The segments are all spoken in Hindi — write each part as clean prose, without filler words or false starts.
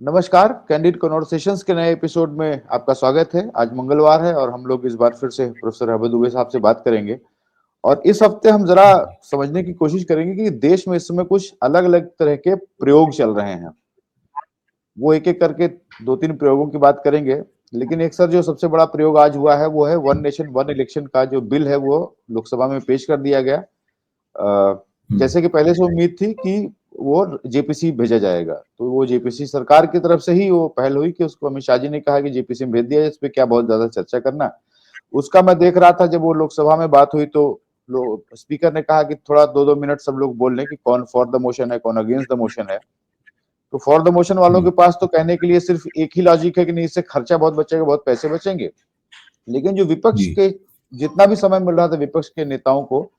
नमस्कार, कैंडिड कॉन्वर्सेशंस के नए एपिसोड में आपका स्वागत है। आज मंगलवार है और हम लोग इस बार फिर से प्रोफेसर अहमद दुबे साहब से बात करेंगे। और इस हफ्ते हम जरा समझने की कोशिश करेंगे कि देश में इस समय कुछ अलग अलग तरह के प्रयोग चल रहे हैं। वो एक एक करके दो तीन प्रयोगों की बात करेंगे। लेकिन एक सर जो सबसे बड़ा प्रयोग आज हुआ है वो है वन नेशन वन इलेक्शन का जो बिल है वो लोकसभा में पेश कर दिया गया। जैसे कि पहले से उम्मीद थी कि वो जेपीसी भेजा जाएगा, तो वो जेपीसी सरकार की तरफ से ही वो पहल हुई कि उसको अमित शाह जी ने कहा कि जेपीसी में भेज दिया जाए, इस पे क्या बहुत ज्यादा चर्चा करना। उसका मैं देख रहा था जब वो लोकसभा में बात हुई तो स्पीकर ने कहा कि थोड़ा 2-2 मिनट सब लोग बोल लें कि कौन फॉर द मोशन है, कौन अगेंस्ट द मोशन है। तो फॉर द मोशन वालों के पास तो कहने के लिए सिर्फ एक ही लॉजिक है कि नहीं, इससे खर्चा बहुत बचेगा, बहुत पैसे बचेंगे। लेकिन जो विपक्ष जी। के जितना भी समय मिल रहा था विपक्ष के नेताओं को,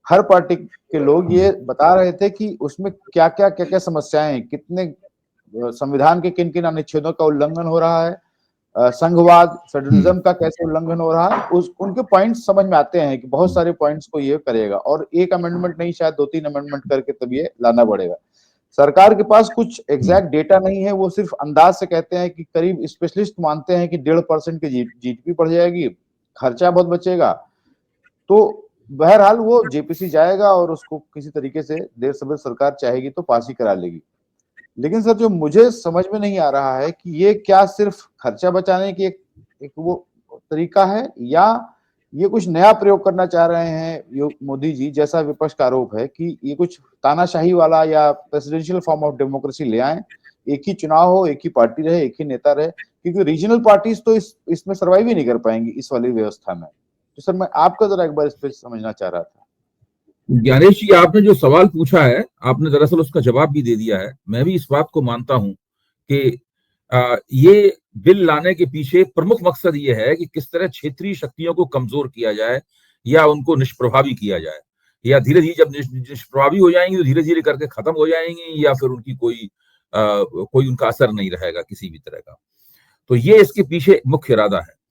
हर पार्टी के लोग ये बता रहे थे कि उसमें क्या क्या समस्याएं हैं, कितने संविधान के किन किन अनुच्छेदों का उल्लंघन हो रहा है, संघवाद फेडरलिज्म का कैसे उल्लंघन हो रहा है। उस उनके पॉइंट्स समझ में आते हैं कि बहुत सारे पॉइंट्स को ये करेगा और एक अमेंडमेंट नहीं, शायद 2-3 अमेंडमेंट करके तब ये लाना पड़ेगा। सरकार के पास कुछ एग्जैक्ट डेटा नहीं है, वो सिर्फ अंदाज से कहते हैं कि करीब स्पेशलिस्ट मानते हैं कि 1.5% की जीडीपी बढ़ जाएगी, खर्चा बहुत बचेगा। तो बहरहाल वो जेपीसी जाएगा और उसको किसी तरीके से देर सवेर सरकार चाहेगी तो पास ही करा लेगी। लेकिन सर जो मुझे समझ में नहीं आ रहा है कि ये क्या सिर्फ खर्चा बचाने की एक वो तरीका है, या ये कुछ नया प्रयोग करना चाह रहे हैं मोदी जी, जैसा विपक्ष का आरोप है कि ये कुछ तानाशाही वाला या प्रेसिडेंशियल फॉर्म ऑफ डेमोक्रेसी ले आए, एक ही चुनाव हो, एक ही पार्टी रहे, एक ही नेता रहे, क्योंकि रीजनल पार्टीज तो इसमें सर्वाइव ही नहीं कर पाएंगी इस वाली व्यवस्था में। तो सर मैं आपका जरा एक बार इस पे समझना चाह रहा था। ज्ञानेश जी, आपने जो सवाल पूछा है, आपने दरअसल उसका जवाब भी दे दिया है। मैं भी इस बात को मानता हूं कि ये बिल लाने के पीछे प्रमुख मकसद ये है कि किस तरह क्षेत्रीय शक्तियों को कमजोर किया जाए या उनको निष्प्रभावी किया जाए, या धीरे धीरे जब निष्प्रभावी हो जाएंगी तो धीरे धीरे करके खत्म हो जाएंगी, या फिर उनकी कोई उनका असर नहीं रहेगा किसी भी तरह का। तो ये इसके पीछे मुख्य इरादा है।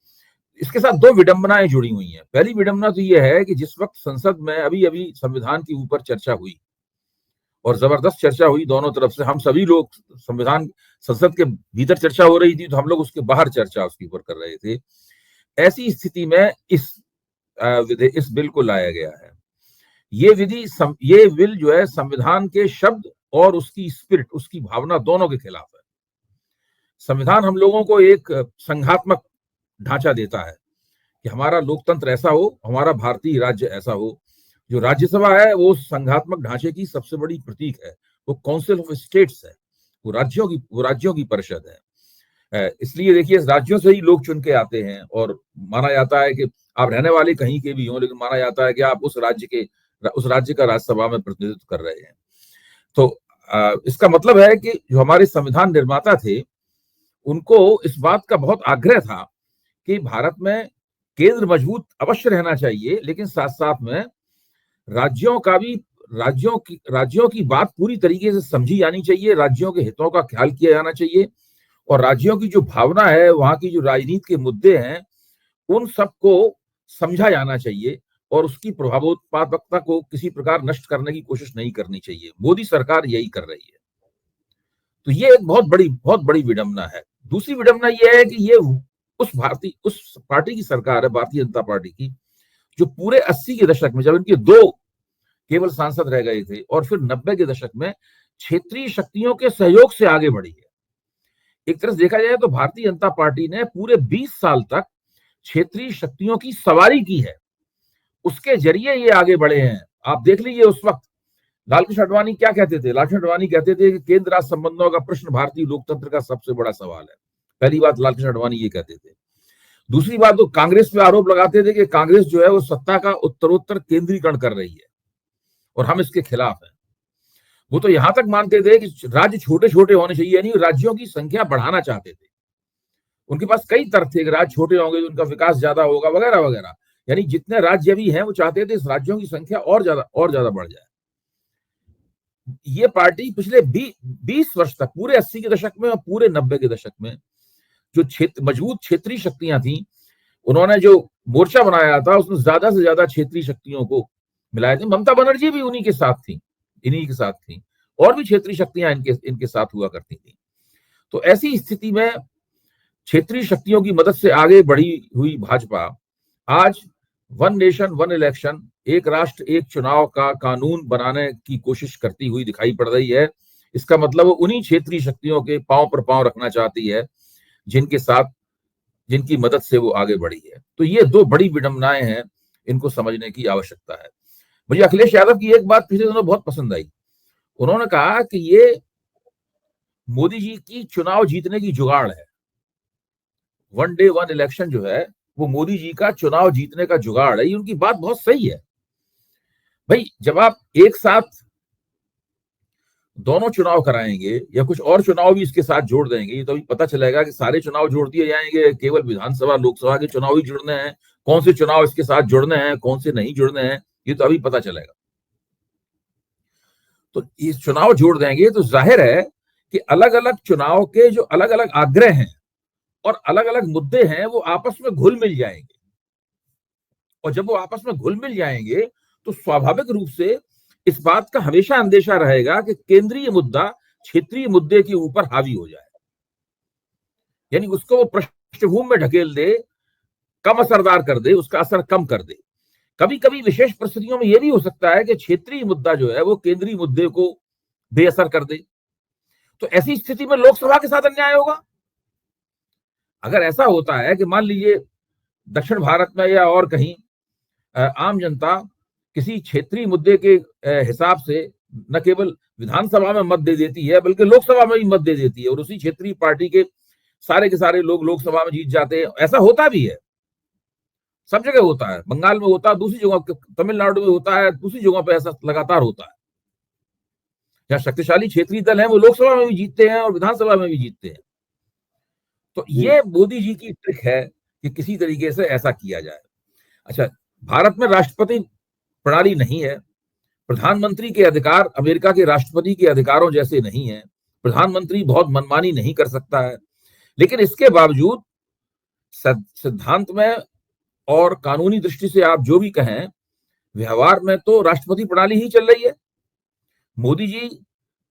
इसके साथ दो विडंबनाएं जुड़ी हुई हैं। पहली विडंबना तो यह है कि जिस वक्त संसद में अभी अभी संविधान के ऊपर चर्चा हुई और जबरदस्त चर्चा हुई दोनों तरफ से, हम सभी लोग संविधान संसद के भीतर चर्चा हो रही थी तो हम लोग उसके बाहर चर्चा उसके ऊपर कर रहे थे। ऐसी स्थिति में इस बिल को लाया गया है। ये बिल जो है संविधान के शब्द और उसकी स्पिरिट, उसकी भावना दोनों के खिलाफ है। संविधान हम लोगों को एक संघात्मक ढांचा देता है कि हमारा लोकतंत्र ऐसा हो, हमारा भारतीय राज्य ऐसा हो। जो राज्यसभा है वो संघात्मक ढांचे की सबसे बड़ी प्रतीक है। वो काउंसिल ऑफ स्टेट्स है, वो राज्यों की परिषद है। इसलिए देखिए, राज्यों से ही लोग चुन के आते हैं और माना जाता है कि आप रहने वाले कहीं के भी हों, लेकिन माना जाता है कि आप उस राज्य का राज्यसभा में प्रतिनिधित्व कर रहे हैं। तो इसका मतलब है कि जो हमारे संविधान निर्माता थे उनको इस बात का बहुत आग्रह था कि भारत में केंद्र मजबूत अवश्य रहना चाहिए, लेकिन साथ साथ में राज्यों की बात पूरी तरीके से समझी जानी चाहिए, राज्यों के हितों का ख्याल किया जाना चाहिए, और राज्यों की जो भावना है, वहां की जो राजनीति के मुद्दे हैं, उन सबको समझा जाना चाहिए और उसकी प्रभावोत्पादकता को किसी प्रकार नष्ट करने की कोशिश नहीं करनी चाहिए। मोदी सरकार यही कर रही है। तो ये एक बहुत बड़ी विडंबना है। दूसरी विडंबना ये है कि ये उस पार्टी की सरकार है, भारतीय जनता पार्टी की, जो पूरे 80 के दशक में, जब इनके दो केवल सांसद रह गए थे, और फिर 90 के दशक में क्षेत्रीय शक्तियों के सहयोग से आगे बढ़ी है। एक तरह से देखा जाए तो भारतीय जनता पार्टी ने पूरे 20 साल तक क्षेत्रीय शक्तियों की सवारी की है, उसके जरिए ये आगे बढ़े हैं। आप देख लीजिए, उस वक्त लालकृष्ण आडवाणी क्या कहते थे? लालकृष्ण आडवाणी कहते थे कि केंद्र राज्य संबंधों का प्रश्न भारतीय लोकतंत्र का सबसे बड़ा सवाल है। पहली बात लालकृष्ण आडवाणी ये कहते थे। दूसरी बात, तो कांग्रेस पे आरोप लगाते थे कि कांग्रेस जो है वो सत्ता का उत्तरोत्तर केंद्रीकरण कर रही है और हम इसके खिलाफ हैं। वो तो यहां तक मानते थे कि राज्य छोटे छोटे होने चाहिए, यानी राज्यों की संख्या बढ़ाना चाहते थे। उनके पास कई तर्क थे कि राज्य छोटे होंगे तो उनका विकास ज्यादा होगा, वगैरह वगैरह। यानी जितने राज्य भी हैं वो चाहते थे इस राज्यों की संख्या और ज्यादा बढ़ जाए। ये पार्टी पिछले 20 वर्ष तक, पूरे 80 के दशक में और पूरे 90 के दशक में, जो मजबूत क्षेत्रीय शक्तियां थी, उन्होंने जो मोर्चा बनाया था उसमें ज्यादा से ज्यादा क्षेत्रीय शक्तियों को मिलाए थे। ममता बनर्जी भी उन्हीं के साथ थी, इन्हीं के साथ थी, और भी क्षेत्रीय शक्तियां इनके साथ हुआ करती थी। तो ऐसी स्थिति में क्षेत्रीय शक्तियों की मदद से आगे बढ़ी हुई भाजपा आज वन नेशन वन इलेक्शन, एक राष्ट्र एक चुनाव का कानून बनाने की कोशिश करती हुई दिखाई पड़ रही है। इसका मतलब वो उन्हीं क्षेत्रीय शक्तियों के पांव पर पांव रखना चाहती है जिनके साथ, जिनकी मदद से वो आगे बढ़ी है। तो ये दो बड़ी विडंबनाएं हैं, इनको समझने की आवश्यकता है। मुझे अखिलेश यादव की एक बात पिछले दिनों बहुत पसंद आई। उन्होंने कहा कि ये मोदी जी की चुनाव जीतने की जुगाड़ है। वन डे वन इलेक्शन जो है वो मोदी जी का चुनाव जीतने का जुगाड़ है। ये उनकी बात बहुत सही है। भाई जब आप एक साथ दोनों चुनाव कराएंगे या कुछ और चुनाव भी इसके साथ जोड़ देंगे, तो अभी पता चलेगा कि सारे चुनाव जोड़ दिए जाएंगे, केवल विधानसभा लोकसभा के चुनाव ही जुड़ने हैं, कौन से चुनाव इसके साथ जुड़ने हैं कौन से नहीं जुड़ने हैं ये तो अभी पता चलेगा। तो इस चुनाव जोड़ देंगे तो जाहिर है कि अलग अलग चुनाव के जो अलग अलग आग्रह हैं और अलग अलग मुद्दे हैं वो आपस में घुल मिल जाएंगे। और जब वो आपस में घुल मिल जाएंगे तो स्वाभाविक रूप से इस बात का हमेशा अंदेशा रहेगा कि केंद्रीय मुद्दा क्षेत्रीय मुद्दे के ऊपर हावी हो जाए, यानी उसको वो पृष्ठभूमि में ढकेल दे, कम असरदार कर दे, उसका असर कम कर दे। कभी कभी विशेष परिस्थितियों में यह भी हो सकता है कि क्षेत्रीय मुद्दा जो है वो केंद्रीय मुद्दे को बेअसर कर दे। तो ऐसी स्थिति में लोकसभा के साथ अन्याय होगा। अगर ऐसा होता है कि मान लीजिए दक्षिण भारत में या और कहीं आम जनता किसी क्षेत्रीय मुद्दे के हिसाब से न केवल विधानसभा में मत दे देती है बल्कि लोकसभा में भी मत दे देती है और उसी क्षेत्रीय पार्टी के सारे लोग लोकसभा में जीत जाते हैं। ऐसा होता भी है, सब जगह होता है। बंगाल में होता है, दूसरी जगह तमिलनाडु में होता है, दूसरी जगहों पर ऐसा लगातार होता है। जहां शक्तिशाली क्षेत्रीय दल है वो लोकसभा में भी जीतते हैं और विधानसभा में भी जीतते हैं। तो ये मोदी जी की ट्रिक है कि किसी तरीके से ऐसा किया जाए। अच्छा, भारत में राष्ट्रपति प्रणाली नहीं है, प्रधानमंत्री के अधिकार अमेरिका के राष्ट्रपति के अधिकारों जैसे नहीं है, प्रधानमंत्री बहुत मनमानी नहीं कर सकता है, लेकिन इसके बावजूद सिद्धांत में और कानूनी दृष्टि से आप जो भी कहें, व्यवहार में तो राष्ट्रपति प्रणाली ही चल रही है। मोदी जी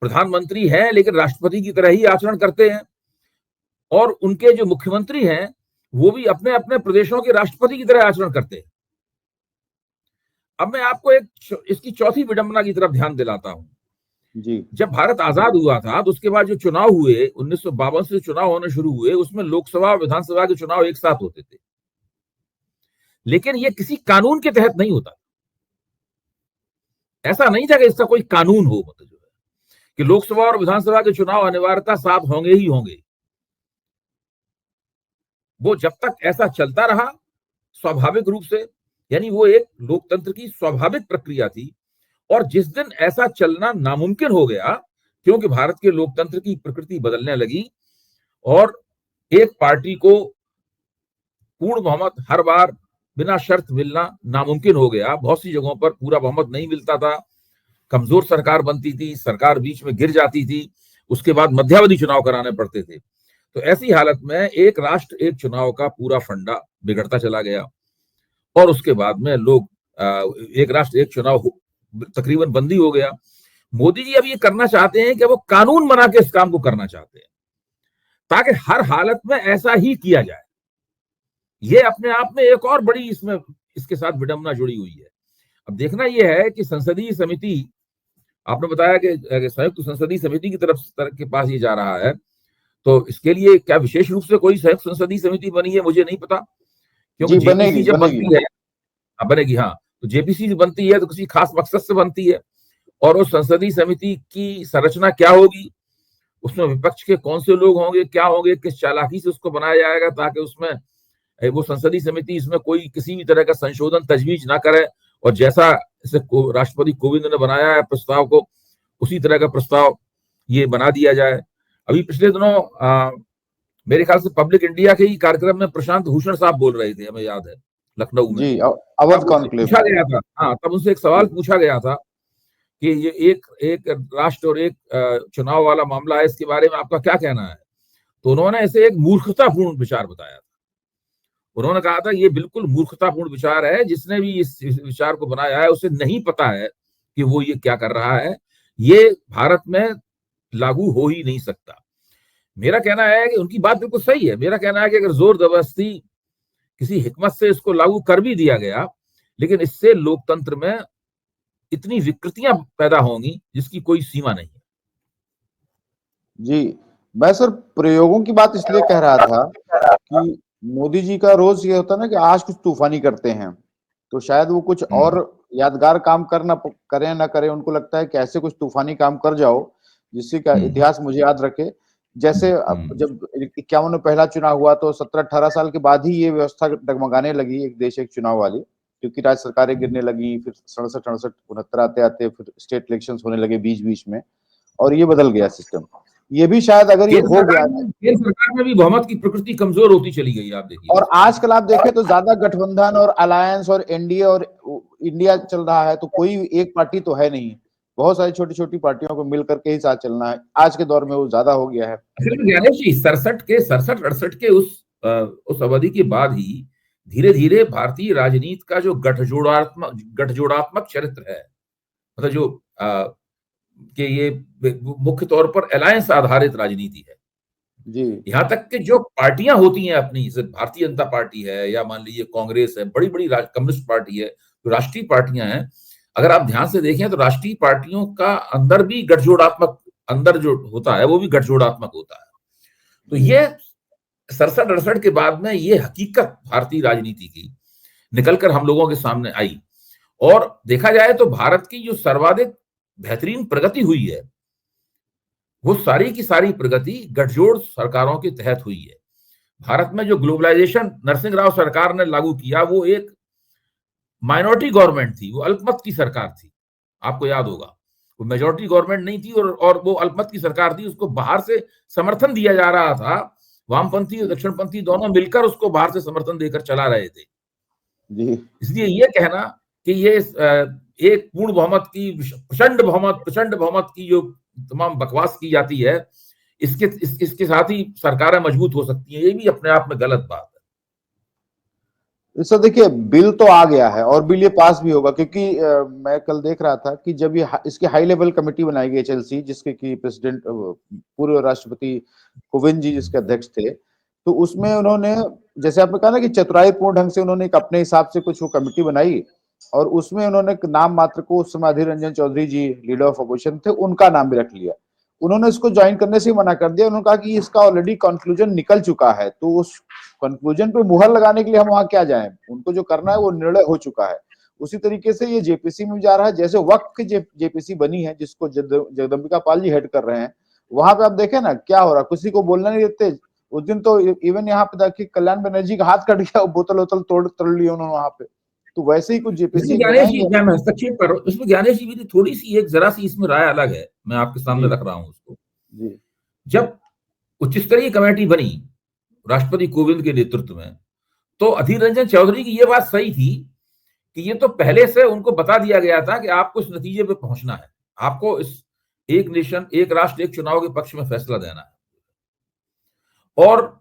प्रधानमंत्री हैं लेकिन राष्ट्रपति की तरह ही आचरण करते हैं और उनके जो मुख्यमंत्री हैं वो भी अपने अपने प्रदेशों के राष्ट्रपति की तरह आचरण करते हैं। अब मैं आपको इसकी चौथी विडंबना की तरफ ध्यान दिलाता हूं जी। जब भारत आजाद हुआ था तो उसके बाद जो चुनाव हुए 1952 से चुनाव होने शुरू हुए, उसमें लोकसभा विधानसभा के चुनाव एक साथ होते थे, लेकिन ये किसी कानून के तहत नहीं होता। ऐसा नहीं था कि इसका कोई कानून हो, मतलब जो है कि लोकसभा और विधानसभा के चुनाव अनिवार्यता साथ होंगे ही होंगे। वो जब तक ऐसा चलता रहा स्वाभाविक रूप से, यानी वो एक लोकतंत्र की स्वाभाविक प्रक्रिया थी, और जिस दिन ऐसा चलना नामुमकिन हो गया क्योंकि भारत के लोकतंत्र की प्रकृति बदलने लगी और एक पार्टी को पूर्ण बहुमत हर बार बिना शर्त मिलना नामुमकिन हो गया, बहुत सी जगहों पर पूरा बहुमत नहीं मिलता था, कमजोर सरकार बनती थी, सरकार बीच में गिर जाती थी, उसके बाद मध्यावधि चुनाव कराने पड़ते थे। तो ऐसी हालत में एक राष्ट्र एक चुनाव का पूरा फंडा बिगड़ता चला गया और उसके बाद में लोग एक राष्ट्र एक चुनाव तकरीबन बंदी हो गया। मोदी जी अब ये करना चाहते हैं कि वो कानून बना के इस काम को करना चाहते हैं ताकि हर हालत में ऐसा ही किया जाए। ये अपने आप में एक और बड़ी इसमें इसके साथ विडंबना जुड़ी हुई है। अब देखना यह है कि संसदीय समिति, आपने बताया कि संयुक्त संसदीय समिति की तरफ के पास ये जा रहा है, तो इसके लिए क्या विशेष रूप से कोई संयुक्त संसदीय समिति बनी है मुझे नहीं पता, क्योंकि जेपीसी जब बनती है बनेगी, हाँ, तो जेपीसी बनती है तो किसी खास मकसद से बनती है और उस संसदीय समिति की संरचना क्या होगी, उसमें विपक्ष के कौन से लोग होंगे, क्या होंगे, किस चालाकी से उसको बनाया जाएगा ताकि उसमें वो संसदीय समिति इसमें कोई किसी भी तरह का संशोधन तजवीज ना करे और जैसा इसे राष्ट्रपति कोविंद ने बनाया है प्रस्ताव को उसी तरह का प्रस्ताव ये बना दिया जाए। अभी पिछले दिनों मेरे ख्याल से पब्लिक इंडिया के ही कार्यक्रम में प्रशांत भूषण साहब बोल रहे थे, हमें याद है, लखनऊ में जी, अवध कॉन्क्लेव पूछा गया था, हाँ, तब उनसे एक सवाल पूछा गया था कि ये एक राष्ट्र और एक चुनाव वाला मामला है, इसके बारे में आपका क्या कहना है। तो उन्होंने ऐसे एक मूर्खतापूर्ण विचार बताया था। उन्होंने कहा था ये बिल्कुल मूर्खतापूर्ण विचार है, जिसने भी इस विचार को बनाया है उसे नहीं पता है कि वो ये क्या कर रहा है, ये भारत में लागू हो ही नहीं सकता। मेरा कहना है कि उनकी बात बिल्कुल सही है। मेरा कहना है कि अगर जोर जबरदस्ती किसी हिकमत से इसको लागू कर भी दिया गया, लेकिन इससे लोकतंत्र में इतनी विकृतियां पैदा होंगी जिसकी कोई सीमा नहीं है। जी, मैं सर प्रयोगों की बात इसलिए कह रहा था कि मोदी जी का रोज ये होता है ना कि आज कुछ तूफानी करते हैं, तो शायद वो कुछ और यादगार काम करें ना करें, उनको लगता है कि ऐसे कुछ तूफानी काम कर जाओ जिससे का इतिहास मुझे याद रखे। जैसे अब जब 51 में पहला चुनाव हुआ तो 17-18 साल के बाद ही ये व्यवस्था डगमगाने लगी, एक देश एक चुनाव वाली, क्योंकि राज्य सरकारें गिरने लगी, फिर 67, 68, 69 आते आते फिर स्टेट इलेक्शंस होने लगे बीच बीच में, और ये बदल गया सिस्टम। ये भी शायद अगर ये हो गया, केंद्र सरकार में भी बहुमत की प्रकृति कमजोर होती चली गई, आप देखिए। और आजकल आप देखें तो ज्यादा गठबंधन और अलायंस और एनडीए और इंडिया चल रहा है, तो कोई एक पार्टी तो है नहीं, बहुत सारी छोटी छोटी पार्टियों को मिलकर के ही साथ चलना है। आज के दौर में वो ज्यादा हो गया है। ज्ञानेश जी, 67 के उस अवधि के बाद ही धीरे धीरे भारतीय राजनीति का जो गठजोड़ात्मक चरित्र है, मतलब जो कि ये मुख्य तौर पर अलायंस आधारित राजनीति है जी, यहाँ तक कि जो पार्टियां होती हैं अपनी, जैसे भारतीय जनता पार्टी है या मान लीजिए कांग्रेस है, बड़ी बड़ी कम्युनिस्ट पार्टी है, जो राष्ट्रीय पार्टियां हैं, अगर आप ध्यान से देखें तो राष्ट्रीय पार्टियों का अंदर भी गठजोड़ात्मक, अंदर जो होता है वो भी गठजोड़ात्मक होता है। तो ये 67-68 के बाद में ये हकीकत भारतीय राजनीति की निकलकर हम लोगों के सामने आई, और देखा जाए तो भारत की जो सर्वाधिक बेहतरीन प्रगति हुई है वो सारी की सारी प्रगति गठजोड़ सरकारों के तहत हुई है। भारत में जो ग्लोबलाइजेशन नरसिंह राव सरकार ने लागू किया, वो एक माइनॉरिटी गवर्नमेंट थी, वो अल्पमत की सरकार थी, आपको याद होगा। वो मेजॉरिटी गवर्नमेंट नहीं थी, और वो अल्पमत की सरकार थी, उसको बाहर से समर्थन दिया जा रहा था। वामपंथी और दक्षिणपंथी दोनों मिलकर उसको बाहर से समर्थन देकर चला रहे थे जी। इसलिए ये कहना कि ये एक पूर्ण बहुमत की, प्रचंड बहुमत की जो तमाम बकवास की जाती है, इसके साथ ही सरकारें मजबूत हो सकती हैं, ये भी अपने आप में गलत बात है। सर देखिए, बिल तो आ गया है और बिल ये पास भी होगा, क्योंकि मैं कल देख रहा था कि जब ये इसकी हाई लेवल कमेटी बनाई गई HLC, जिसके की प्रेसिडेंट पूर्व राष्ट्रपति कोविंद जी जिसके अध्यक्ष थे, तो उसमें उन्होंने, जैसे आपने कहा ना कि चतुराईपूर्ण ढंग से उन्होंने एक अपने हिसाब से कुछ वो कमेटी बनाई, और उसमें उन्होंने नाम मात्र को, उस समय अधीर रंजन चौधरी जी लीडर ऑफ अपोजिशन थे, उनका नाम भी रख लिया। उन्होंने इसको ज्वाइन करने से मना कर दिया। उन्होंने कहा कि इसका ऑलरेडी कंक्लूजन निकल चुका है, तो उस कंक्लूजन पे मुहर लगाने के लिए हम वहां क्या जाएं, उनको जो करना है वो निर्णय हो चुका है। उसी तरीके से ये JPC में जा रहा है, जैसे वक्त की JPC बनी है जिसको जगदम्बिका पाल जी हेड कर रहे हैं, वहां पे आप देखें ना क्या हो रहा है, किसी को बोलना नहीं देते। उस दिन तो इवन यहाँ पे देखिए कल्याण बनर्जी का हाथ कट गया, बोतल वोतल तोड़ लिया उन्होंने वहां पे। तो वैसे ही कुछ JPC बनाएंगे। मैं हस्तक्षेप कर रहा हूँ इसमें, ज्ञानेश जी मेरी थोड़ी सी एक जरा सी इसमें राय अलग है, मैं आपके सामने रख रहा हूँ उसको। जी, जब उच्च स्तरीय कमेटी बनी राष्ट्रपति कोविंद के नेतृत्व में, तो अधीर रंजन चौधरी की यह बात सही थी कि ये तो पहले से उनको बता दिया गया था कि आपको इस नतीजे पे पहुंचना है, आपको इस एक नेशन एक राष्ट्र एक चुनाव के पक्ष में फैसला देना है, और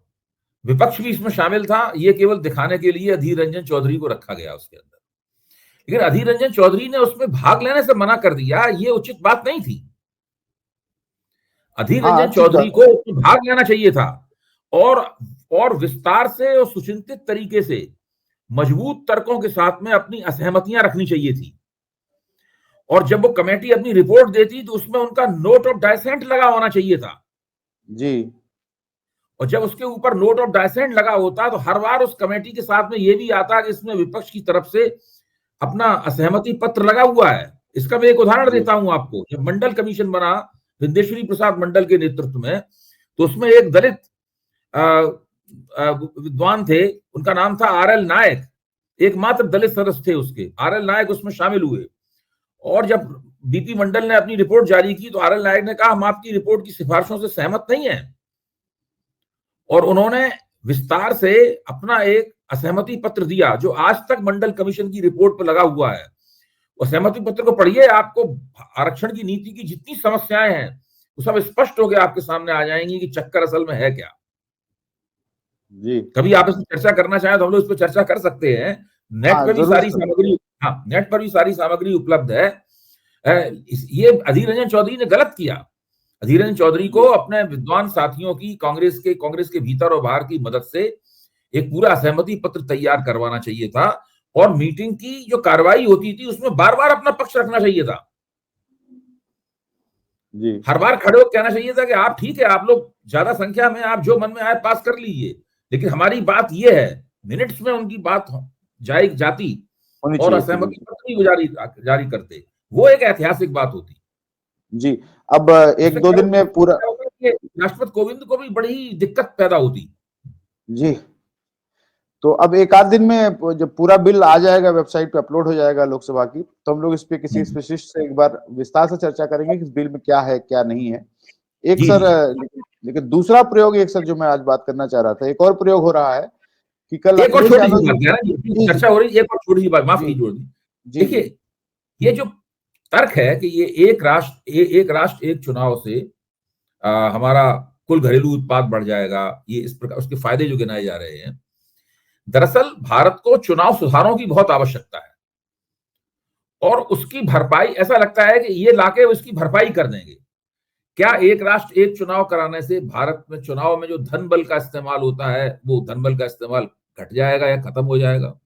विपक्ष भी इसमें शामिल था। ये केवल दिखाने के लिए अधीर रंजन चौधरी को रखा गया उसके अंदर, लेकिन अधीर रंजन चौधरी ने उसमें भाग लेने से मना कर दिया, ये उचित बात नहीं थी। अधीर रंजन चौधरी को उसमें भाग लेना चाहिए था, और विस्तार से और सुचिंतित तरीके से मजबूत तर्कों के साथ में अपनी असहमतियां रखनी चाहिए थी। और जब वो कमेटी अपनी रिपोर्ट देती तो उसमें उनका नोट ऑफ डाइसेंट लगा होना चाहिए था जी। और जब उसके ऊपर नोट ऑफ डाइसेंट लगा होता तो हर बार उस कमेटी के साथ में ये भी आता कि इसमें विपक्ष की तरफ से अपना असहमति पत्र लगा हुआ है। इसका मैं एक उदाहरण देता हूं आपको। जब मंडल कमीशन बना विंदेश्वरी प्रसाद मंडल के नेतृत्व में, तो उसमें एक दलित विद्वान थे, उनका नाम था RL नायक, एकमात्र दलित सदस्य थे उसके, RL नायक उसमें शामिल हुए। और जब BP मंडल ने अपनी रिपोर्ट जारी की तो RL नायक ने कहा हम आपकी रिपोर्ट की सिफारिशों से सहमत नहीं है, और उन्होंने विस्तार से अपना एक असहमति पत्र दिया जो आज तक मंडल कमीशन की रिपोर्ट पर लगा हुआ है। और सहमति पत्र को पढ़िए, आपको आरक्षण की नीति की जितनी समस्याएं हैं वो सब स्पष्ट हो गया आपके सामने आ जाएंगी कि चक्कर असल में है क्या। जी, कभी आप इस पर चर्चा करना चाहें तो हम लोग इस पर चर्चा कर सकते हैं। नेट पर भी सारी सामग्री, नेट पर भी सारी सामग्री उपलब्ध है। ये अधीर रंजन चौधरी ने गलत किया, अधीर रंजन चौधरी को अपने विद्वान साथियों की कांग्रेस के भीतर और बाहर की मदद से एक पूरा सहमति पत्र तैयार करवाना चाहिए था, और मीटिंग की जो कार्रवाई होती थी उसमें बार बार अपना पक्ष रखना चाहिए था जी। हर बार खड़े होकर कहना चाहिए था कि आप ठीक है, आप लोग ज्यादा संख्या में, आप जो मन में आए पास कर लीजिए, लेकिन हमारी बात ये है। मिनट्स में उनकी बात जाती होनी और चाहिए थी, असहमति बिल्कुल। पत्र भी जारी करते, वो एक ऐतिहासिक बात होती। जी। अब एक उससे दो दिन में पूरा क्या होगा कि राष्ट्रपति कोविंद को भी बड़ी दिक्कत पैदा होती। जी। तो अब एक आध दिन में जब पूरा बिल आ जाएगा, वेबसाइट पे अपलोड हो जाएगा लोकसभा की, तो हम लोग इस पे किसी स्पेशलिस्ट से एक बार विस्तार से चर्चा करेंगे कि इस बिल में क्या है क्या नहीं है। एक जी सर, जी। लेकिन दूसरा प्रयोग एक सर जो मैं आज बात करना चाह रहा था, एक और प्रयोग हो रहा है कि कल एक और अखिलेश छोटी सी यादव बात है ना, जी जी चर्चा हो रही है, एक और छोटी सी बात, माफ जी कीजिए। जी जी देखिए, ये जो तर्क है कि ये एक राष्ट्र एक चुनाव से हमारा कुल घरेलू उत्पाद बढ़ जाएगा, ये इस प्रकार उसके फायदे जो गिनाए जा रहे हैं, दरअसल भारत को चुनाव सुधारों की बहुत आवश्यकता है, और उसकी भरपाई ऐसा लगता है कि ये लाके उसकी भरपाई कर देंगे। क्या एक राष्ट्र एक चुनाव कराने से भारत में चुनाव में जो धन बल का इस्तेमाल होता है, वो धन बल का इस्तेमाल घट जाएगा या खत्म हो जाएगा?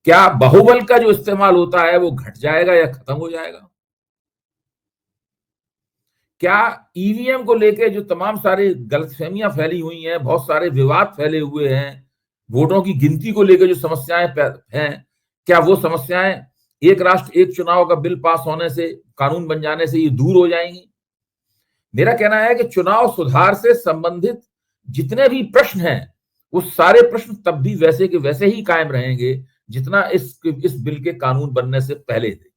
क्या बाहुबल का जो इस्तेमाल होता है वो घट जाएगा या खत्म हो जाएगा? क्या ईवीएम को लेके जो तमाम सारी गलतफहमियां फैली हुई हैं, बहुत सारे विवाद फैले हुए हैं, वोटों की गिनती को लेकर जो समस्याएं हैं, क्या वो समस्याएं एक राष्ट्र एक चुनाव का बिल पास होने से, कानून बन जाने से ये दूर हो जाएंगी? मेरा कहना है कि चुनाव सुधार से संबंधित जितने भी प्रश्न हैं, वो सारे प्रश्न तब भी वैसे के वैसे ही कायम रहेंगे जितना इस बिल के कानून बनने से पहले थे।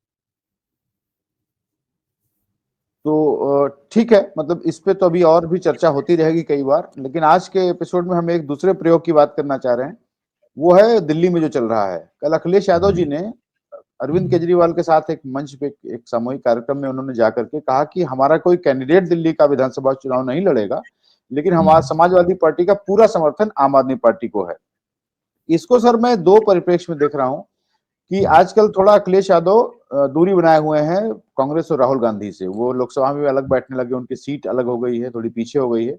तो ठीक है, मतलब इस पे तो अभी और भी चर्चा होती रहेगी कई बार, लेकिन आज के एपिसोड में हम एक दूसरे प्रयोग की बात करना चाह रहे हैं। वो है दिल्ली में जो चल रहा है। कल अखिलेश यादव जी ने अरविंद केजरीवाल के साथ एक मंच पे एक सामूहिक कार्यक्रम में उन्होंने जाकर के कहा कि हमारा कोई कैंडिडेट दिल्ली का विधानसभा चुनाव नहीं लड़ेगा, लेकिन हमारा समाजवादी पार्टी का पूरा समर्थन आम आदमी पार्टी को है। इसको सर मैं दो परिप्रेक्ष्य में देख रहा हूँ कि आजकल थोड़ा अखिलेश यादव दूरी बनाए हुए हैं कांग्रेस और राहुल गांधी से। वो लोकसभा में भी अलग बैठने लगे, उनकी सीट अलग हो गई है, थोड़ी पीछे हो गई है।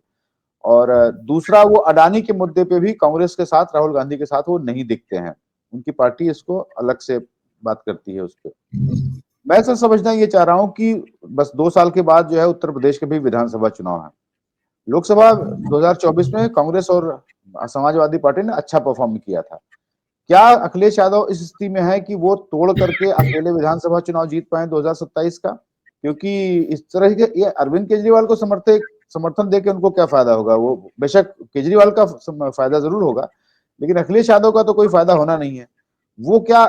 और दूसरा, वो अडानी के मुद्दे पे भी कांग्रेस के साथ, राहुल गांधी के साथ वो नहीं दिखते हैं। उनकी पार्टी इसको अलग से बात करती है उस पर। मैं सर समझना ये चाह रहा हूँ कि बस 2 साल के बाद जो है उत्तर प्रदेश के भी विधानसभा चुनाव है। लोकसभा 2024 में कांग्रेस और समाजवादी पार्टी ने अच्छा परफॉर्म किया था। क्या अखिलेश यादव इस स्थिति में है कि वो तोड़ करके अकेले विधानसभा चुनाव जीत पाए 2027 का? क्योंकि इस तरह के ये अरविंद केजरीवाल को समर्थन देके उनको क्या फायदा होगा? वो बेशक केजरीवाल का फायदा जरूर होगा, लेकिन अखिलेश यादव का तो कोई फायदा होना नहीं है। वो क्या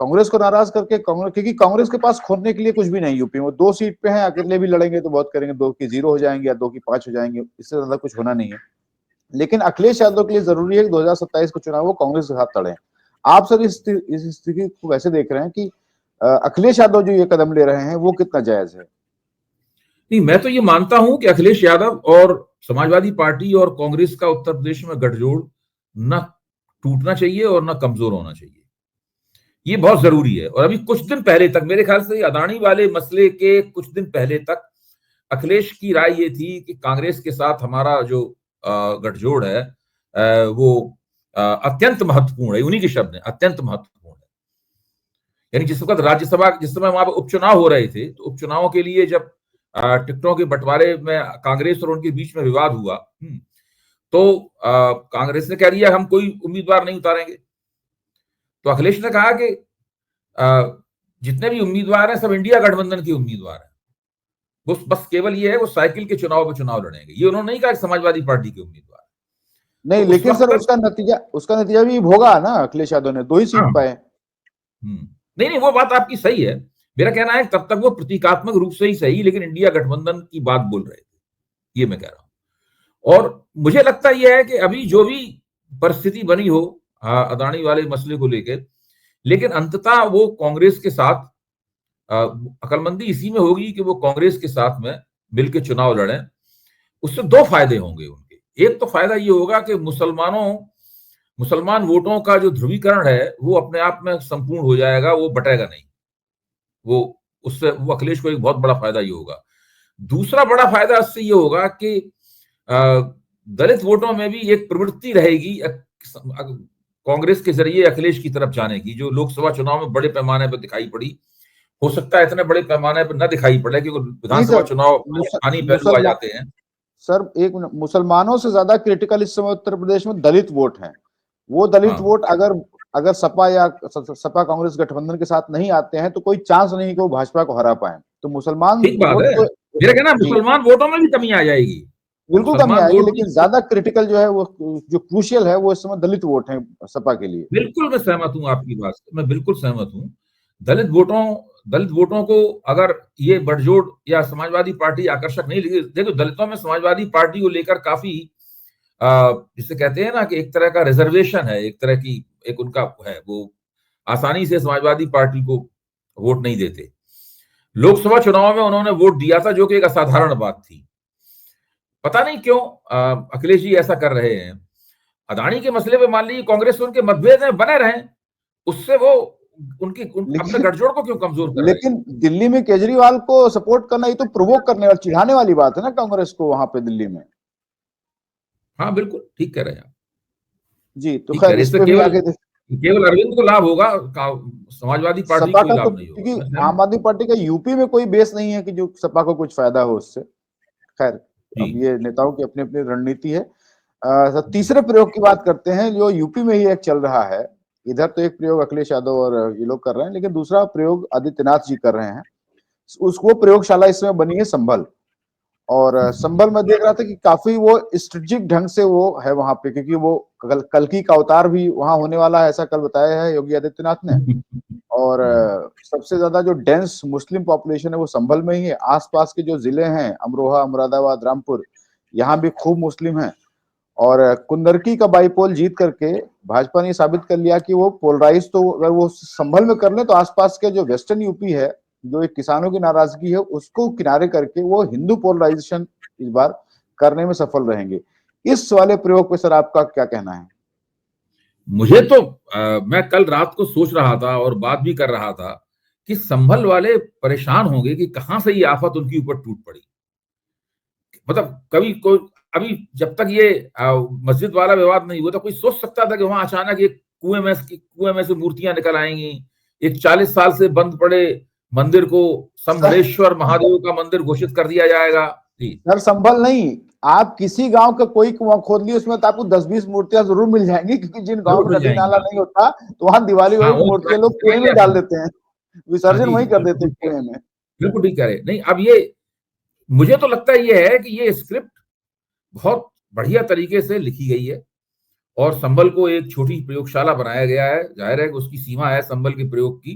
कांग्रेस को नाराज करके, क्योंकि कांग्रेस के पास खोने के लिए कुछ भी नहीं यूपी में। वो 2 सीट पे हैं, अकेले भी लड़ेंगे तो बहुत करेंगे, 2 की 0 हो जाएंगे या 2 की 5 हो जाएंगे, इससे ज्यादा कुछ होना नहीं है। लेकिन अखिलेश यादव के लिए जरूरी है कि 2027 को चुनाव वो कांग्रेस के साथ लड़े। आप सर इस स्थिति को कैसे देख रहे हैं कि अखिलेश यादव जो ये कदम ले रहे हैं वो कितना जायज है? नहीं, मैं तो ये मानता हूं कि अखिलेश यादव और समाजवादी पार्टी और कांग्रेस का उत्तर प्रदेश में गठजोड़ न टूटना चाहिए और न कमजोर होना चाहिए। ये बहुत जरूरी है। और अभी कुछ दिन पहले तक, मेरे ख्याल से अडानी वाले मसले के कुछ दिन पहले तक, अखिलेश की राय ये थी कि कांग्रेस के साथ हमारा जो गठजोड़ है वो अत्यंत महत्वपूर्ण है। उन्हीं के शब्द हैं, अत्यंत महत्वपूर्ण है। यानी जिस वक्त राज्यसभा, जिस समय वहां पर उपचुनाव हो रहे थे, तो उपचुनावों के लिए जब टिकटों के बंटवारे में कांग्रेस और उनके बीच में विवाद हुआ, तो कांग्रेस ने कह दिया हम कोई उम्मीदवार नहीं उतारेंगे। तो अखिलेश ने कहा कि जितने भी उम्मीदवार हैं सब इंडिया गठबंधन के उम्मीदवार हैं, वो बस केवल ये है वो साइकिल के चुनाव पर चुनाव लड़ेंगे। ये उन्होंने नहीं कहा कि समाजवादी पार्टी के उम्मीदवार। नहीं, तो उस लेकिन सर वक्त उसका नतीजा भी भोगा ना। अखिलेश यादव ने 2 ही सीट पाए। नहीं नहीं, वो बात आपकी सही है। मेरा कहना है तब तक वो प्रतीकात्मक रूप से ही सही, लेकिन इंडिया गठबंधन की बात बोल रहे थे, ये मैं कह रहा हूं। और मुझे लगता यह है कि अभी जो भी परिस्थिति बनी हो अदानी वाले मसले को लेकर, लेकिन अंततः वो कांग्रेस के साथ, अकलमंदी इसी में होगी कि वो कांग्रेस के साथ में मिलकर चुनाव लड़ें। उससे 2 फायदे होंगे उनके। एक तो फायदा ये होगा कि मुसलमान वोटों का जो ध्रुवीकरण है वो अपने आप में संपूर्ण हो जाएगा, वो बटेगा नहीं। वो उससे वो अखिलेश को एक बहुत बड़ा फायदा ये होगा। दूसरा बड़ा फायदा इससे ये होगा कि दलित वोटों में भी एक प्रवृत्ति रहेगी कांग्रेस के जरिए अखिलेश की तरफ जाने की, जो लोकसभा चुनाव में बड़े पैमाने पर दिखाई पड़ी। हो सकता है इतने बड़े पैमाने पर न दिखाई पड़े क्योंकि विधानसभा चुनाव स्थानीय पहलू आ जाते हैं। सर एक मुसलमानों से ज्यादा क्रिटिकल इस समय उत्तर प्रदेश में दलित वोट है। वो दलित वोट अगर सपा या सपा कांग्रेस गठबंधन के साथ नहीं आते हैं तो कोई चांस नहीं कि वो भाजपा को हरा पाए। तो मुसलमान ठीक बात है, मेरा कहना मुसलमान वोटों में भी कमी आ जाएगी, बिल्कुल कमी आएगी, लेकिन ज्यादा क्रिटिकल जो है वो जो क्रूशियल है वो इस समय दलित वोट है सपा के लिए। बिल्कुल मैं सहमत हूं आपकी बात से, मैं बिल्कुल सहमत हूं। दलित वोटों को अगर ये बड़जोड़ या समाजवादी पार्टी आकर्षक नहीं लगी, देखो दलितों में समाजवादी पार्टी को लेकर काफी जिसे कहते हैं ना कि एक तरह का रिजर्वेशन है, एक तरह की एक उनका है, वो आसानी से समाजवादी पार्टी को वोट नहीं देते। लोकसभा चुनाव में उन्होंने वोट दिया था, जो कि एक असाधारण बात थी। पता नहीं क्यों अखिलेश जी ऐसा कर रहे हैं। अदानी के मसले पे मान लीजिए कांग्रेस उनके मतभेद में बने रहे, उससे वो अपने गठजोड़ को क्यों कमजोर कर रहे हैं? लेकिन दिल्ली में केजरीवाल को सपोर्ट करना, ये तो प्रोवोक करने वाली, चिढ़ाने वाली बात है ना कांग्रेस को वहां पे दिल्ली में। हाँ बिल्कुल ठीक कह रहे हैं आप जी। तो खैर इस पे भी आगे केवल अरविंद को लाभ होगा, समाजवादी पार्टी को लाभ नहीं होगा, क्योंकि आम आदमी पार्टी का यूपी में कोई बेस नहीं है कि जो सपा को कुछ फायदा हो उससे। खैर अब ये नेताओं की अपनी अपनी रणनीति है। तीसरे प्रयोग की बात करते हैं जो यूपी में ही एक चल रहा है। इधर तो एक प्रयोग अखिलेश यादव और ये लोग कर रहे हैं, लेकिन दूसरा प्रयोग आदित्यनाथ जी कर रहे हैं। उसको प्रयोगशाला इस समय बनी है संभल, और संभल में देख रहा था कि काफी वो स्ट्रेटेजिक ढंग से वो है वहां पे, क्योंकि वो कल्कि का अवतार भी वहां होने वाला है, ऐसा कल बताया है योगी आदित्यनाथ ने। और सबसे ज्यादा जो डेंस मुस्लिम पॉपुलेशन है वो संभल में ही है। आसपास के जो जिले हैं अमरोहा, मुरादाबाद, रामपुर, यहाँ भी खूब मुस्लिम हैं। और कुंदरकी का बाईपोल जीत करके भाजपा ने साबित कर लिया कि वो पोलराइज तो अगर वो संभल में कर ले तो आसपास के जो वेस्टर्न यूपी है, जो एक किसानों की नाराजगी है, उसको किनारे करके वो हिंदू पोलराइजेशन इस बार करने में सफल रहेंगे। इस वाले प्रयोग पे सर आपका क्या कहना है? मुझे तो मैं कल रात को सोच रहा था और बात भी कर रहा था कि संभल वाले परेशान होंगे कि कहां से ये आफत उनके ऊपर टूट पड़ी। मतलब कभी कोई अभी जब तक ये मस्जिद वाला विवाद नहीं हुआ था, कोई सोच सकता था कि वहां अचानक एक कुएं में से मूर्तियां निकल आएंगी, एक 40 साल से बंद पड़े मंदिर को संभलेश्वर महादेव का मंदिर घोषित कर दिया जाएगा। जी सर संभल नहीं, आप किसी गांव का कोई कुआं खोद लिए उसमें तो आपको 10-20 मूर्तियां जरूर मिल जाएंगी, क्योंकि जिन गांव में नदी नाला नहीं होता तो वहां दिवाली वाली मूर्तियां लोग कुएं में डाल देते हैं, विसर्जन वहीं कर देते हैं कुएं में। बिल्कुल ठीक कह रहे। नहीं अब ये मुझे तो लगता है ये है कि ये स्क्रिप्ट बहुत बढ़िया तरीके से लिखी गई है और संभल को एक छोटी प्रयोगशाला बनाया गया है। जाहिर है कि उसकी सीमा है संभल के प्रयोग की,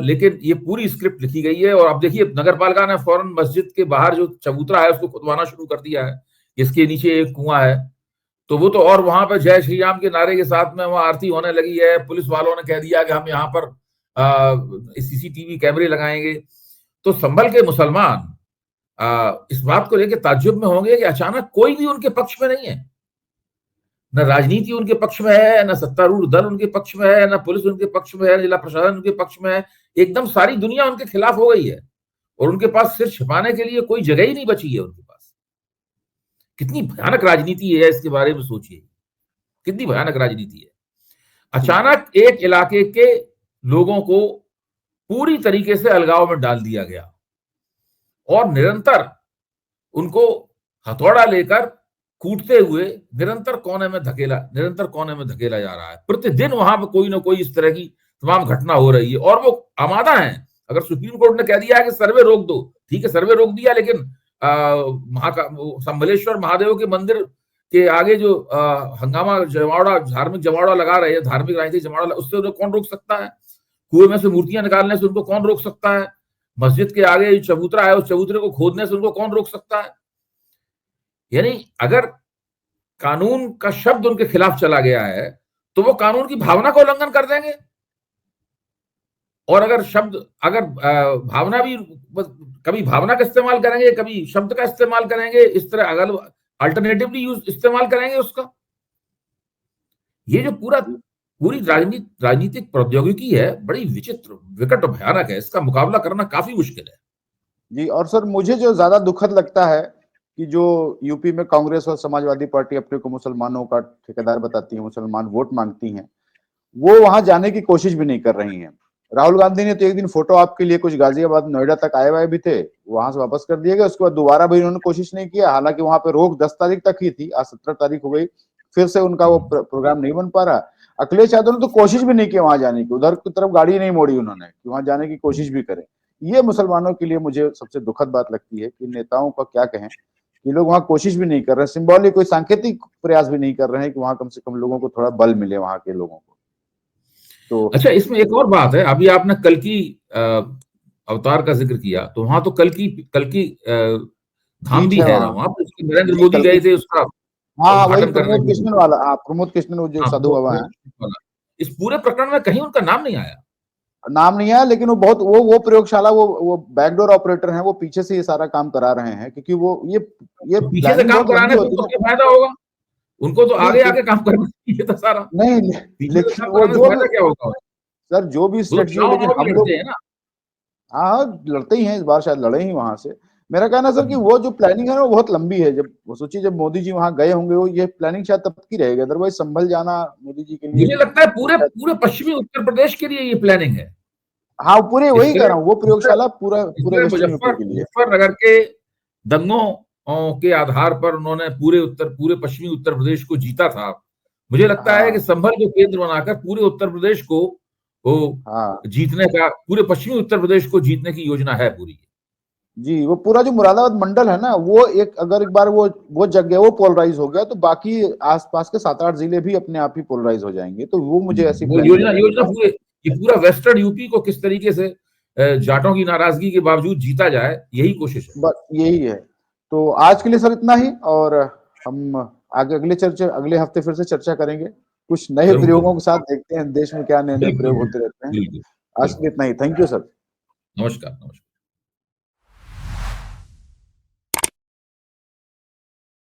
लेकिन ये पूरी स्क्रिप्ट लिखी गई है। और अब देखिए नगर पालिका ने फौरन मस्जिद के बाहर जो चबूतरा है उसको खुदवाना शुरू कर दिया है, इसके नीचे एक कुआं है, तो वो तो और वहां पर जय श्री राम के नारे के साथ में वहां आरती होने लगी है। पुलिस वालों ने कह दिया कि हम यहाँ पर सीसीटीवी कैमरे लगाएंगे। तो संभल के मुसलमान इस बात को लेकर ताज्जुब में होंगे कि अचानक कोई भी उनके पक्ष में नहीं है, न राजनीति उनके पक्ष में है, न सत्तारूढ़ दल उनके पक्ष में है, न पुलिस उनके पक्ष में है, जिला प्रशासन उनके पक्ष में है। एकदम सारी दुनिया उनके खिलाफ हो गई है और उनके पास सिर छिपाने के लिए कोई जगह ही नहीं बची है उनके पास। कितनी भयानक राजनीति है, इसके बारे में सोचिए, कितनी भयानक राजनीति है। अचानक एक इलाके के लोगों को पूरी तरीके से अलगाव में डाल दिया गया और निरंतर उनको हथौड़ा लेकर कूटते हुए निरंतर कोने में धकेला जा रहा है। प्रतिदिन वहां पर कोई ना कोई इस तरह की तमाम घटना हो रही है और वो आमादा है। अगर सुप्रीम कोर्ट ने कह दिया है कि सर्वे रोक दो, ठीक है सर्वे रोक दिया, लेकिन संभलेश्वर महादेव के मंदिर के आगे जो हंगामा जमावड़ा, धार्मिक जमावड़ा लगा रहे हैं, धार्मिक राजनीतिक जमावड़ा, उससे उन्हें कौन रोक सकता है? कुएं में से मूर्तियां निकालने से उनको कौन रोक सकता है? मस्जिद के आगे चबूतरा है, उस चबूतरे को खोदने से उनको कौन रोक सकता है? यानी अगर कानून का शब्द उनके खिलाफ चला गया है तो वो कानून की भावना का उल्लंघन कर देंगे। और अगर भावना भी, कभी भावना का इस्तेमाल करेंगे, कभी शब्द का इस्तेमाल करेंगे, इस तरह अगर अल्टरनेटिवली इस्तेमाल करेंगे उसका। ये जो पूरी राजनीतिक प्रौद्योगिकी है, बड़ी विचित्र, विकट और भयानक है। इसका मुकाबला करना काफी मुश्किल है। जी, और सर मुझे जो ज्यादा दुखद लगता है कि जो यूपी में कांग्रेस और समाजवादी पार्टी अपने को मुसलमानों का ठेकेदार बताती है, मुसलमान वोट मांगती हैं, वो वहां जाने की कोशिश भी नहीं कर रही हैं। राहुल गांधी ने तो एक दिन फोटो आपके लिए कुछ गाजियाबाद नोएडा तक आए हुए भी थे, वहां से वापस कर दिए गए। उसके बाद दोबारा भी उन्होंने कोशिश नहीं किया, हालांकि वहां पे रोक 10 तारीख तक ही थी, आज 17 तारीख हो गई, फिर से उनका वो प्रोग्राम नहीं बन पा रहा। अखिलेश यादव ने तो कोशिश भी नहीं की वहां जाने की, उधर की तरफ गाड़ी नहीं मोड़ी उन्होंने कि वहां जाने की कोशिश भी करें। ये मुसलमानों के लिए मुझे सबसे दुखद बात लगती है कि नेताओं का क्या कहें, ये लोग वहां कोशिश भी नहीं कर रहे, सिंबॉलिक कोई सांकेतिक प्रयास भी नहीं कर रहे हैं कि वहां कम से कम लोगों को थोड़ा बल मिले, वहां के लोगों को। तो अच्छा, इसमें एक और बात है, अभी आपने कल की अवतार का जिक्र किया, तो वहां तो कल की धाम बीच भी है है, वहां। वहां पर नरेंद्र जी मोदी कल गए थे उसका हाँ, वही उद्घाटन करने प्रमोद के लिए। कृष्णन वाला, हाँ प्रमोद कृष्णन वो जो हाँ, साधु बाबा हैं। इस पूरे प्रकरण में कहीं उनका नाम नहीं आया। नाम नहीं है, लेकिन वो बहुत वो प्रयोगशाला, वो बैकडोर ऑपरेटर हैं, वो पीछे से ये सारा काम करा रहे हैं, क्योंकि वो ये तो पीछे से प्लानिंग काम बहुत लंबी कराने से होती उनको है ना। क्या फायदा होगा? उनको तो नहीं आगे आके काम करना चाहिए था सारा। नहीं, पीछे से लेकिन काम वो कराने से जो भी फायदा क्या होगा? सर जो भी वो तो स्ट्रेटजी हो, चुनाव लेकिन उनाव भी हम लड़ते लोग हैं ना। हाँ लड़ते ही हैं, इस बार शायद लड़े ही वहां से। मेरा कहना सर कि वो जो प्लानिंग है ना वो बहुत लंबी है। जब वो सोचिए, जब मोदी जी वहां गए होंगे, वो ये प्लानिंग शायद तब की रहेगी, अदरवाइज संभल जाना मोदी जी के लिए मुझे लगता है वो पूरे शायद। पूरे पश्चिमी उत्तर प्रदेश के लिए ये प्लानिंग है। हाँ पूरे इस वही कह रहा तरह हूँ, वो प्रयोगशाला पूरा इस पूरे तरह वेस्टर्न यूपी के लिए। मुजफ्फरनगर के दंगों के आधार पर उन्होंने पूरे पश्चिमी उत्तर प्रदेश को जीता था। मुझे लगता है कि हाँ संभल को केंद्र बनाकर पूरे उत्तर प्रदेश को वो हाँ जीतने का, पूरे पश्चिमी उत्तर प्रदेश को जीतने की योजना है पूरी। जी, वो पूरा जो मुरादाबाद मंडल है ना, वो एक अगर एक बार वो जग गया, वो पोलराइज हो गया, तो बाकी आसपास के 7-8 जिले भी अपने आप ही पोलराइज हो जाएंगे। तो वो मुझे ऐसी वो प्लानिंग योजना लग रही योजना है। पूरे ये पूरा वेस्टर्न यूपी को किस तरीके से जाटों की नाराजगी के बावजूद जीता जाए, यही कोशिश है। बस यही है। तो आज के लिए सर इतना ही, और हम आगे अगले हफ्ते फिर से चर्चा करेंगे कुछ नए जरूर प्रयोगों जरूर। के साथ। देखते हैं देश में क्या नए नए बिल्कुल प्रयोग होते बिल्कुल रहते हैं। बिल्कुल आज के लिए बिल्कुल। इतना ही, थैंक यू सर। नमस्कार नमस्कार।